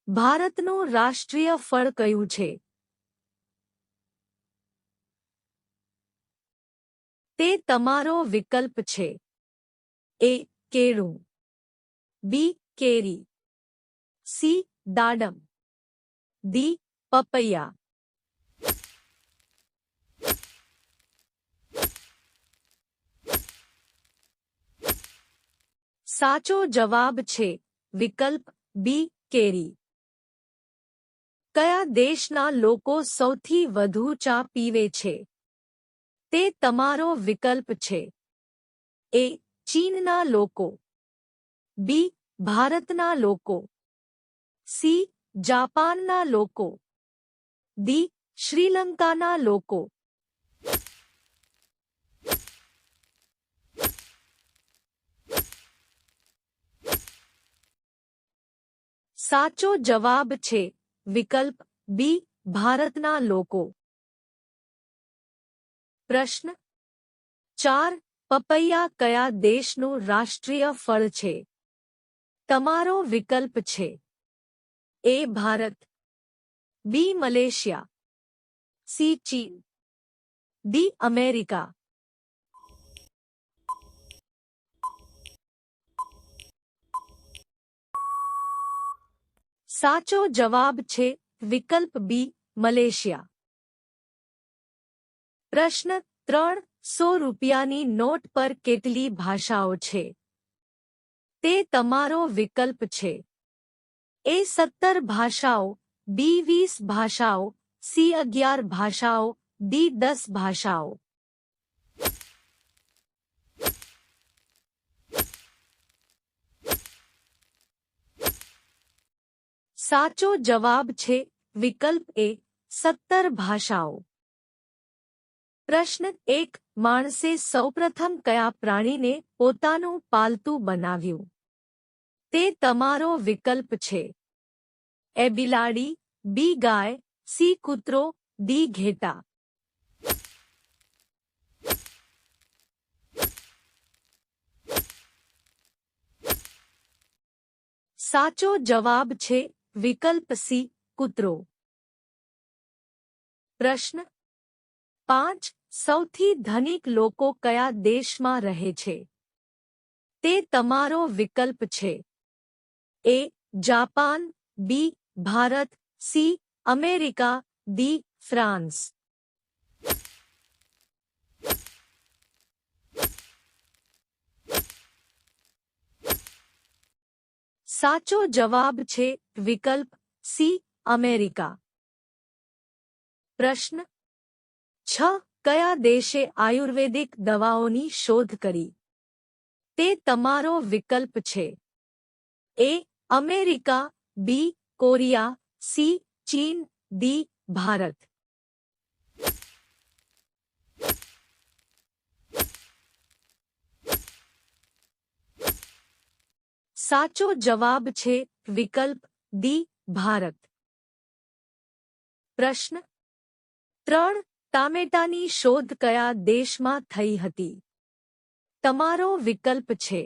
ભારતનું રાષ્ટ્રીય ફળ કયું છે? તે તમારો વિકલ્પ છે. એ. કેળું, બી. કેરી, સી. દાડમ, ડી. પપૈયા. સાચો જવાબ છે વિકલ્પ બી. કેરી. કયા દેશના લોકો સૌથી વધુ ચા પીવે છે? તે તમારો વિકલ્પ છે. એ. ચીનના લોકો, બી. ભારતના લોકો, સી. જાપાનના લોકો, ડી. શ્રીલંકાના લોકો. સાચો જવાબ છે વિકલ્પ બી. ભારતના લોકો. પ્રશ્ન 4. પપૈયા કયા દેશનું રાષ્ટ્રીય ફળ છે? તમારો વિકલ્પ છે. A. Bharat, B. Malaysia, C. ચીન, ડી. અમેરિકા. સાચો જવાબ છે વિકલ્પ બી. મલેશિયા. પ્રશ્ન 3. 100 રૂપિયાની નોટ પર કેટલી ભાષાઓ છે? તે તમારો વિકલ્પ છે. એ. 17 ભાષાઓ, બી. 20 ભાષાઓ, સી. 11 ભાષાઓ, ડી. 10 ભાષાઓ. સાચો જવાબ છે વિકલ્પ એ. 17 ભાષાઓ. પ્રશ્ન 1. માણસે સૌપ્રથમ કયા પ્રાણીને પોતાનું પાલતું બનાવ્યું? તે તમારો વિકલ્પ છે. એ. બિલાડી, બી. ગાય, સી. કૂતરો, ડી. ઘેટા. સાચો જવાબ છે વિકલ્પ સી. કૂતરો. પ્રશ્ન 5. સૌથી ધનિક લોકો કયા દેશમાં રહે છે? તે તમારો વિકલ્પ છે. A. Japan, B. Bharat, C. America, D. France. સાચો જવાબ છે વિકલ્પ સી. અમેરિકા. પ્રશ્ન 6. કયા દેશે આયુર્વેદિક દવાઓની શોધ કરી? તે તમારો વિકલ્પ છે. A. America, B. Korea, C. ચીન, ડી. ભારત. સાચો જવાબ છે વિકલ્પ ડી. ભારત. પ્રશ્ન 3. ટામેટાની શોધ કયા દેશમાં થઈ હતી? તમારો વિકલ્પ છે.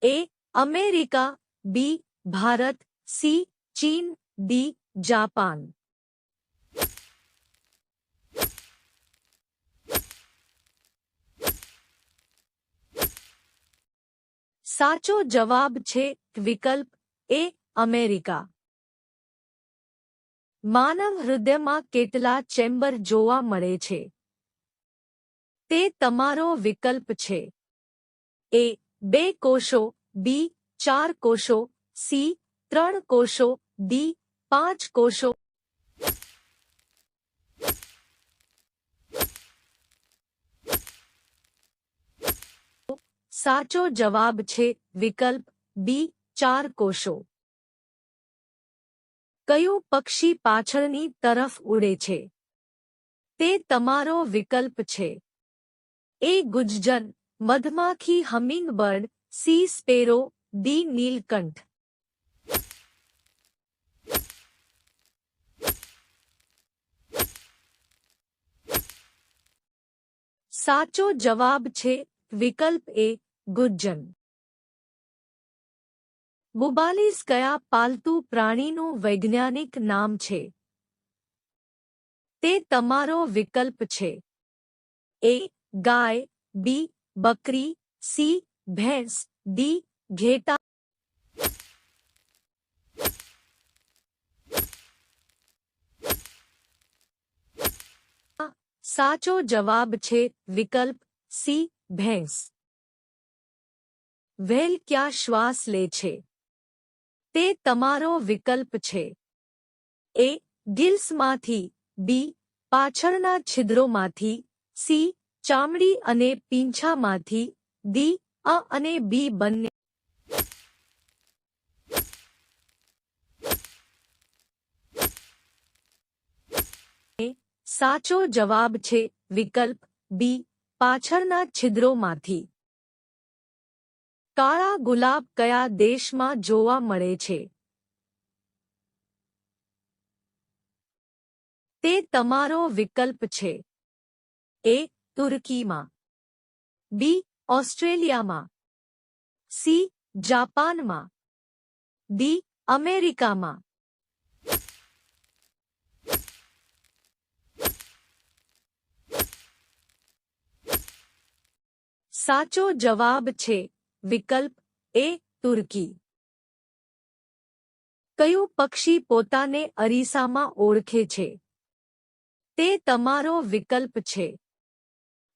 A. America, B. Bharat, C. ચીન, ડી. જાપાન. સાચો જવાબ છે વિકલ્પ એ. અમેરિકા. માનવ હૃદયમાં કેટલા ચેમ્બર જોવા મળે છે? તે તમારો વિકલ્પ છે. એ. 2 કોષો, બી. 4 કોષો, સી. 3 કોષો, ડી. 5 કોષો. સાચો જવાબ છે વિકલ્પ બી. 4 કોષો. કયું પક્ષી પાછળની તરફ ઉડે છે? તે તમારો વિકલ્પ છે. એ. ગુજ્જર, મધમાખી હમિંગબર્ડ, સી. Sparrow, D. નીલકંઠ. સાચો જવાબ છે વિકલ્પ એ. ગુજ્જર. બુબાલિસ કયા પાલતુ પ્રાણીનું વૈજ્ઞાનિક નામ છે? તે તમારો વિકલ્પ છે. એ. ગાય, બી. બકરી, સી. ભેંસ, ડી. ઘેટા. સાચો જવાબ છે વિકલ્પ સી. ભેંસ. વ્હેલ ક્યાં શ્વાસ લે છે? તે તમારો વિકલ્પ છે. એ. ગિલ્સમાંથી, બી. પાછળના છિદ્રોમાંથી, સી. ચામડી અને પીંછામાંથી, ડી. અ અને બી બંને. સાચો જવાબ છે વિકલ્પ બી. પાછળના છિદ્રોમાંથી. કાળા ગુલાબ કયા દેશમાં જોવા મળે છે? તે તમારો વિકલ્પ છે. એ. તુર્કીમાં, બી. ઓસ્ટ્રેલિયામાં, સી. જાપાનમાં, ડી. અમેરિકામાં. સાચો જવાબ છે વિકલ્પ એ. તુર્કી. કયું પક્ષી પોતાને અરીસામાં ઓળખે છે? તે તમારો વિકલ્પ છે.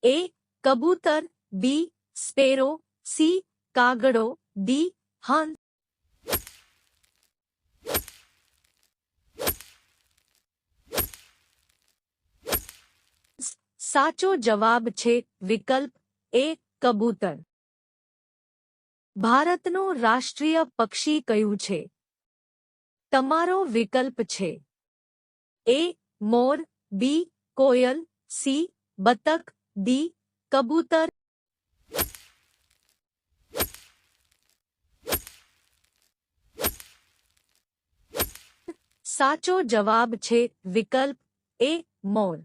એ. કબૂતર, બી. Sparrow, C. કાગડો, ડી. હંસ. સાચો જવાબ છે વિકલ્પ એ. કબૂતર. ભારતનું રાષ્ટ્રીય પક્ષી કયું છે? તમારો વિકલ્પ છે. એ. મોર, બી. કોયલ, સી. બતક, ડી. કબૂતર. સાચો જવાબ છે વિકલ્પ એ. મોર.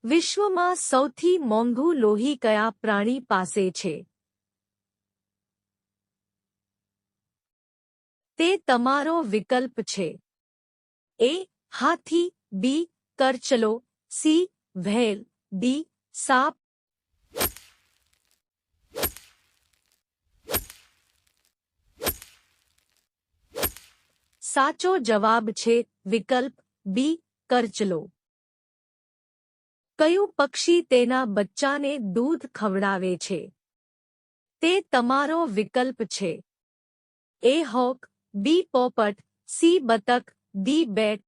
વિશ્વમાં સૌથી મોંઘું લોહી કયા પ્રાણી પાસે છે? તે તમારો વિકલ્પ છે. એ. હાથી, બી. કરચલો, સી. Whale, D. સાપ. સાચો જવાબ છે વિકલ્પ બી. કરચલો. કયું પક્ષી તેના બચ્ચાને દૂધ ખવડાવે છે? તે તમારો વિકલ્પ છે. એ. હોક, બી. પોપટ, સી. બતક, ડી. બેટ.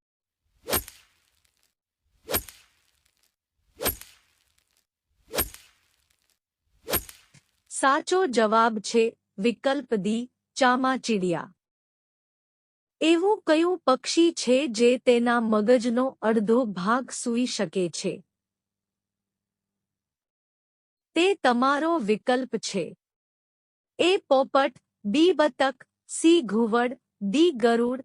સાચો જવાબ છે વિકલ્પ ડી. ચામાચીડિયા. એવું કયું પક્ષી છે જે તેના મગજનો અડધો ભાગ સૂઈ શકે છે? તે તમારો વિકલ્પ છે. એ. પોપટ, બી. બતક, સી. ઘુવડ, ડી. ગરુડ.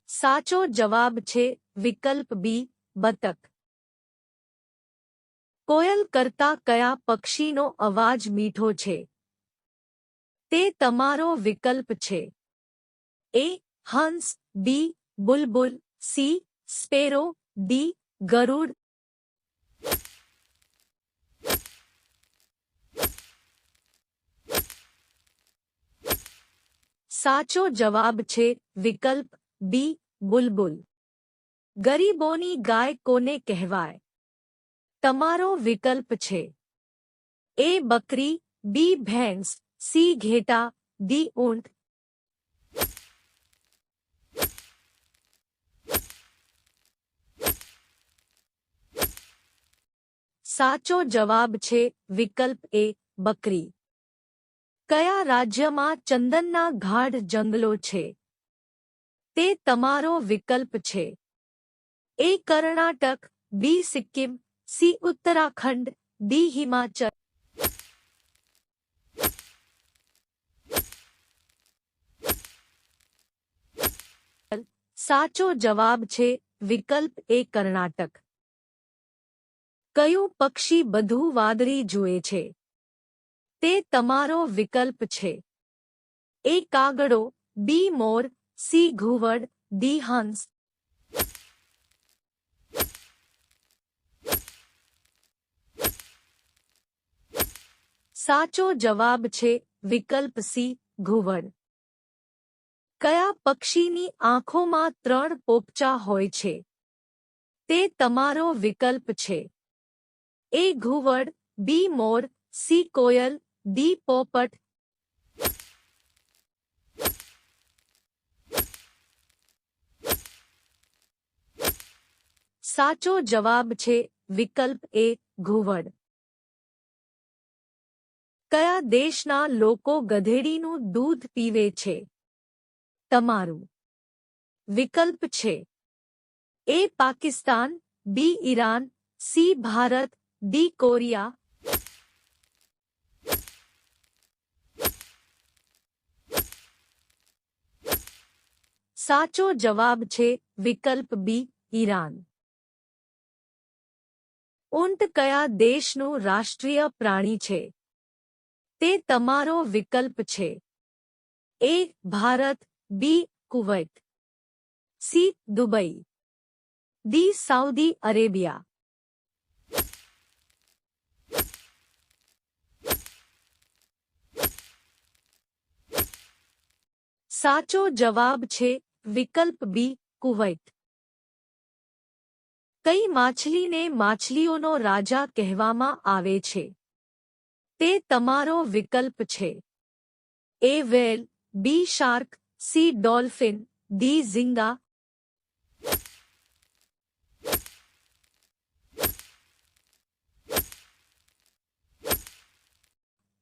સાચો જવાબ છે વિકલ્પ બી. બતક. કોયલ કરતા કયા પક્ષીનો અવાજ મીઠો છે? તે તમારો વિકલ્પ છે. એ. હંસ, બી. બુલબુલ, સી. Sparrow, D. ગરુડ. સાચો જવાબ છે વિકલ્પ બી. બુલબુલ. ગરીબોની ગાય કોને કહેવાય? તમારો વિકલ્પ છે. એ. બકરી, બી. ભેંસ, સી. ઘેટા, ડી. ઊંટ. સાચો જવાબ છે વિકલ્પ એ. બકરી. કયા રાજ્યમાં ચંદનના ગાઢ જંગલો છે? તે તમારો વિકલ્પ છે. એ. કર્ણાટક, બી. સિક્કિમ, સી. ઉત્તરાખંડ, ડી. હિમાચલ. સાચો જવાબ છે વિકલ્પ એ. કર્ણાટક. કયું પક્ષી બધું વાદળી જુએ છે? તે તમારો વિકલ્પ છે. એ કાગડો, બી મોર, સી ઘુવડ, ડી હંસ. સાચો જવાબ છે વિકલ્પ સી ઘુવડ. કયા પક્ષીની આંખોમાં 3 પોપચા હોય છે? તે તમારો વિકલ્પ છે. એ ઘુવડ, બી મોર, સી કોયલ, ડી પોપટ. સાચો જવાબ છે વિકલ્પ એ ઘુવડ. કયા દેશના લોકો ગધેડીનું દૂધ પીવે છે? તમારું વિકલ્પ છે. A Pakistan, B Iran, C Bharat, D Korea. સાચો જવાબ છે વિકલ્પ બી ઈરાન. ઊંટ કયા દેશનું રાષ્ટ્રીય પ્રાણી છે? તે તમારો વિકલ્પ છે. A Bharat, B Kuwait, C Dubai, D Saudi Arabia. સાચો જવાબ છે વિકલ્પ બી કુવૈત. કઈ માછલીને માછલીઓનો રાજા કહેવામાં આવે છે? તે તમારો વિકલ્પ છે. એ વ્હેલ, બી શાર્ક, સી ડોલ્ફિન, ડી ઝીંગા.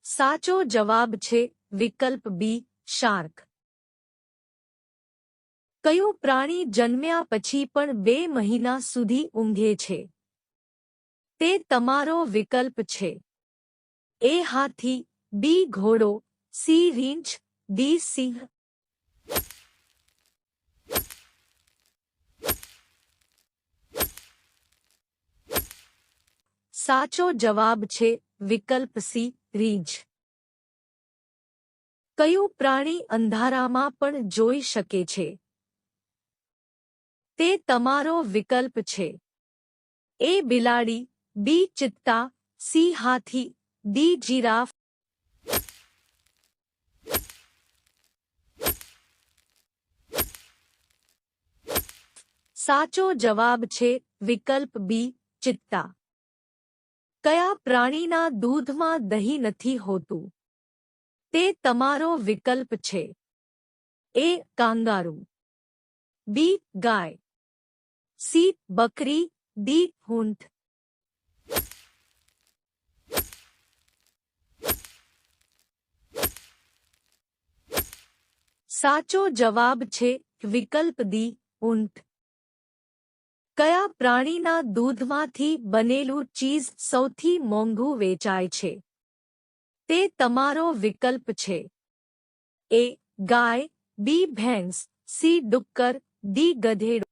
સાચો જવાબ છે વિકલ્પ બી શાર્ક. કયું પ્રાણી જન્મ્યા પછી પણ 2 મહિના સુધી ઊંઘે છે? તે તમારો વિકલ્પ છે. એ હાથી, બી ઘોડો, સી રીંછ, ડી સિંહ. સાચો જવાબ છે વિકલ્પ સી રીંછ. કયું પ્રાણી અંધારામાં પણ જોઈ શકે છે? તે તમારો વિકલ્પ છે. એ બિલાડી, બી ચિત્તા, સી હાથી, ડી જીરાફ. સાચો જવાબ છે વિકલ્પ બી ચિત્તા. કયા પ્રાણીના દૂધમાં દહીં નથી હોતું? તે તમારો વિકલ્પ છે. એ કાંગારૂ, બી ગાય, સી બકરી, ડી ઊંટ. સાચો જવાબ છે વિકલ્પ ડી ઊંટ. કયા પ્રાણીના દૂધમાંથી બનેલું ચીઝ સૌથી મોંઘું વેચાય છે? તે તમારો વિકલ્પ છે. એ ગાય, બી ભેંસ, સી ડુક્કર, ડી ગધેડો.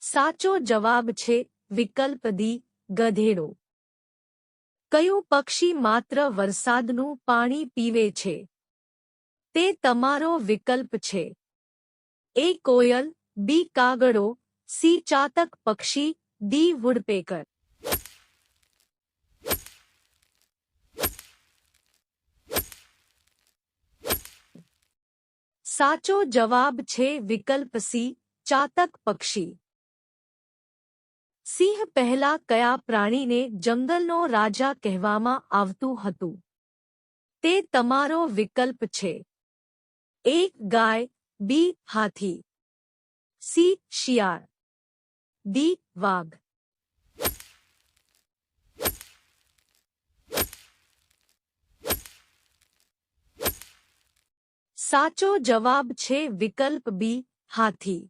સાચો જવાબ છે વિકલ્પ ડી ગધેડો. કયું પક્ષી માત્ર વરસાદનું પાણી પીવે છે? તે તમારો વિકલ્પ છે. એ કોયલ, બી કાગડો, સી ચાતક પક્ષી, ડી વુડપેકર. સાચો જવાબ છે વિકલ્પ સી ચાતક પક્ષી. સિંહ પહેલા કયા પ્રાણીને જંગલનો રાજા કહેવામાં આવતું હતું? તે તમારો વિકલ્પ છે. એ ગાય, બી હાથી, સી શિયાળ, ડી વાઘ. સાચો જવાબ છે વિકલ્પ બી હાથી.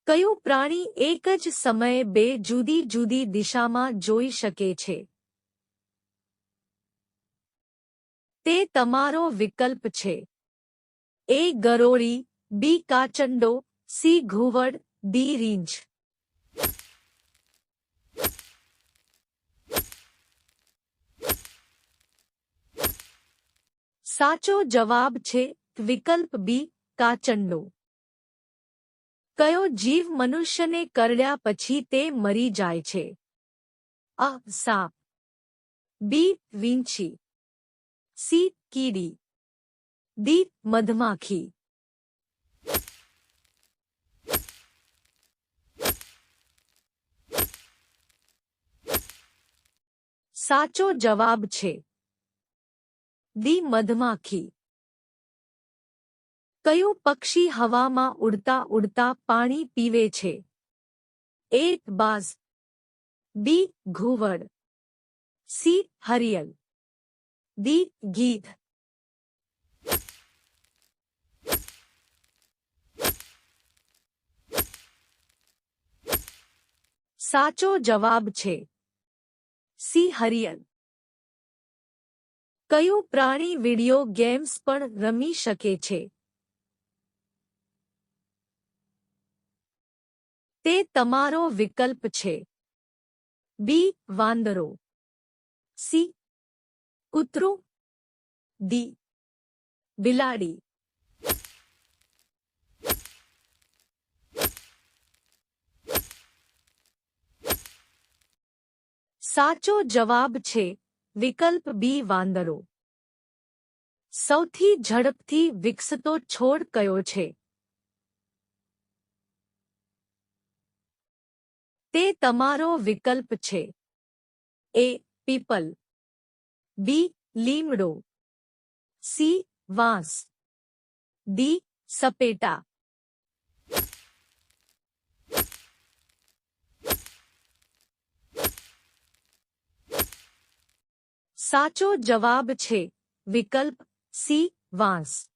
કયું પ્રાણી એક જ સમયે 2 જુદી જુદી દિશામાં જોઈ શકે છે? તે તમારો વિકલ્પ છે. એ ગરોળી, બી કાચંડો, સી ઘુવડ, ડી રીંછ. સાચો જવાબ છે વિકલ્પ બી કાચંડો. કયો જીવ મનુષ્યને કરડ્યા પછી તે મરી જાય છે? અ સાપ, બી વીંછી, સી કીડી, ડી મધમાખી. સાચો જવાબ છે ડી મધમાખી. કયું પક્ષી હવામાં ઉડતા ઉડતા પાણી પીવે છે? એ બાઝ, બી ઘુવડ, સી હરિયલ, ડી ગીધ. સાચો જવાબ છે સી હરિયલ. કયું પ્રાણી વિડિયો ગેમ્સ પણ રમી શકે છે? તે તમારો વિકલ્પ છે. બી વાંદરો, સી કૂતરું, ડી બિલાડી. સાચો જવાબ છે વિકલ્પ બી વાંદરો. સૌથી ઝડપથી વિકસતો છોડ કયો છે? તે તમારો વિકલ્પ છે. એ પીપલ, બી લીમડો, સી વાંસ, ડી સપેટા. સાચો જવાબ છે વિકલ્પ સી વાંસ.